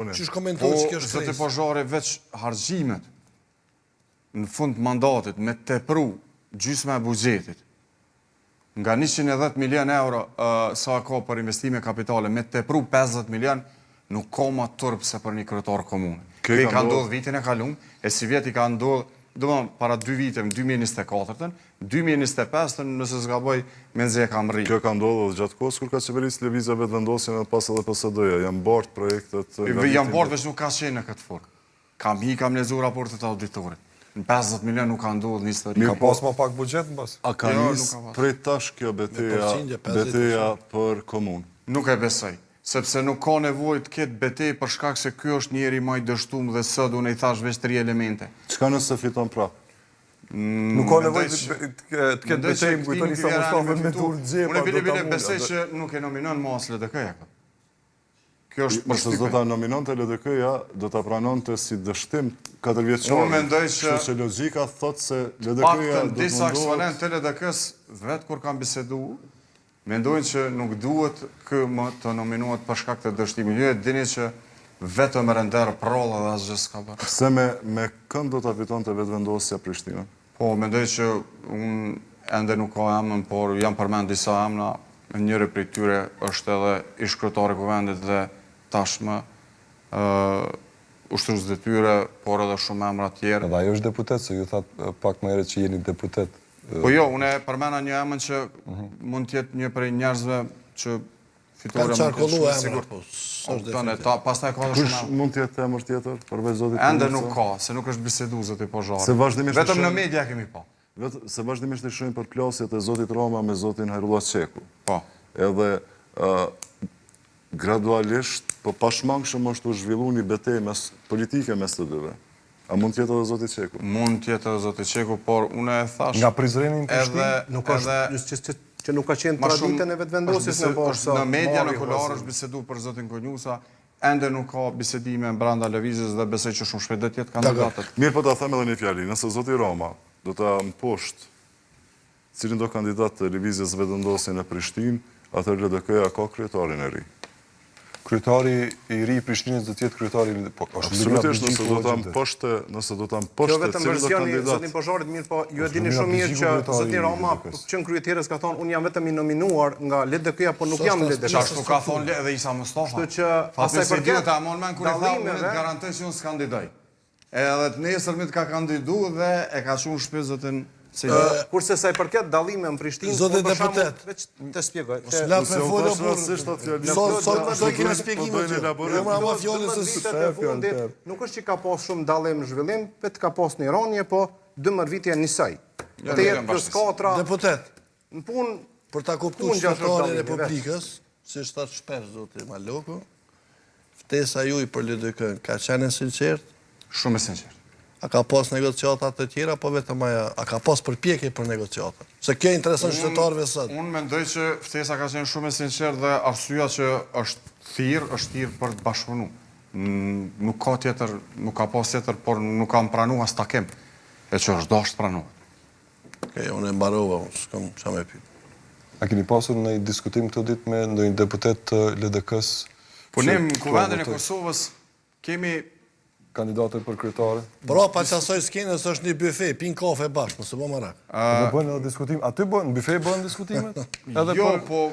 Qysh komentojnë që kjo Zoti shkresë? Pozhari, veç harxhimet në fund mandatit me tepru gjysma e buxhetit. Nga 110 milion euro sa ka për investime kapitale, me tepru 50 milion, nuk ka ma turp se për një kryetar komune. Kjo ka ndodhur vitin e kalum, e si vjet i ka ndodhur, para 2 vite, në 2024-ën, 2025-ën, nëse s'gaboj, me nxe kam rri. Kjo ka ndodhur gjatë kohës kur ka qeverisë lëvizja vetëvendosjen edhe pas edhe PSD-ja. Janë bartë projektet Janë bartë veç nuk ka qenë në këtë formë. Kam lezu raportet auditorit. Në 50 milion nuk ka ndodhur në histori. Ka pas më pak buxhet në bas? A ka nisë prej tash kjo beteja për komunë? Nuk e besoj. Sepse nuk ka nevojë të ketë betejë për shkak se ky është njeri më i dështuar dhe sot unë i thash veç 3 elemente. Çka nëse fiton prapë? Nuk ka nevojë të ketë betejë më kujtoni sa Mustafa me Turxhe. Unë bile besoj që nuk e nominon mas LDK-ja. Kjo është Nëse do ta nominonte LDK-ja, do ta pranonte si dështim 4 vjeçor. Unë mendoj që logjika thotë se LDK-ja do të disa eksponentë të LDK-s vetë kur kanë biseduar, mendojnë që nuk duhet më të nominohet për shkak të dështimit. Ju e dini që vetëm render prolla dhe asgjë s'ka bërë. Pse me kënd do ta fitonte vetëvendosja Prishtinën? Po, mendoj që unë ende nuk ka emën, por jam përmend disa emra. Njëri prej tyre është edhe ish kryetari i kuvendit dhe tashmë ushtrues detyre, por edhe shumë emra tjerë. Edhe ajo është deputet, se ju thatë pak më herët që jeni deputet. Po jo, unë e përmena një emën që mund tjetë një prej njerëzve që fitore Kanë qarkullu emra, po, pastaj ka dhe shumë emra. Kush mund tjetë emër tjetër, përveç zotit Ende nuk ka, se nuk është bisedu zoti Pozhari. Vetëm në media kemi pa. Se vazhdimisht i shohim për plasjet e zotit Roma me zotin Hajrullah Çeku. Po. Edhe gradualisht, po pashmangshëm është u zhvillu një betejë politike mes të dyve. A mund tjetë edhe zoti Çeku? Mund tjetë edhe zoti Çeku, por unë e thash... Nga Prizreni në Prishtinë? Nuk është që nuk ka qenë traditën e vetëvendosjes në borsë. Në media në kuloar është bisedu për zotin Konjusa, ende nuk ka bisedime brenda lëvizjes dhe besoj që shumë shpejt do të jetë kandidatët. Mirë, po ta them edhe një fjali, nëse zoti Roma do ta mposht cilin do kandidat të lëvizjes vetëvendosje në Prishtinë, atëherë LDK-ja ka kryetarin e ri. Kryetari i ri i Prishtinës do të jetë kryetari i Absolutisht, nëse do ta mposhte cilin do kandidat. Zotin Pozharit mirë, po ju e dini shumë mirë që zoti Roma qen kryetërës ka thonë unë jam vetëm i nominuar nga LDK-ja, por nuk jam LDK. Ashtu ka thonë edhe Isa Mustafa. Kështu që asaj përket ta mon kur i tha unë të garantoj se unë s'kandidoj. Edhe të nesërmit ka kandiduar dhe e ka shumë shpejt zotin kurse sa i përket dallimeve në Prishtinë, Zotë deputet, veç të shpjegoj. Lat me folë Sot do kemi shpjegime të ma fjalën se nuk është që ka pas shumë dallim në zhvillim, vetë ka pas një rënje, po 12 vite njësoj. Të jetë plus 4 deputet. Në punë Për ta kuptuar shtetari e Republikës, si shtat shpesh zoti Maloku, ftesa juaj për LDK ka qenë e sinqert? Shumë e sinqert. A ka pas negociata të tjera, po vetëm aja, a ka pas përpjekje për negociata? Se kjo intereson shtetarëve sot. Unë mendoj që ftesa ka qenë shumë e sinqert dhe arsyeja që është thirrë për të bashkëpunuar. Nuk ka tjetër, nuk ka pas tjetër, por nuk kam pranuar as takim. E që është dashur të pranohet. Okej, unë e mbarova, s'kam çfarë më pyet. A keni pasur në diskutim këtë ditë me ndonjë deputet të LDK-s? Po ne në kuvendin e Kosovës kemi kandidatët për kryetare? Pra, pa qasoj skenës është një bufe, pin kafe bashkë, mësë bo marak. Do bëjnë edhe diskutim, aty bëjnë, në bufe bëjnë diskutimet? Jo, po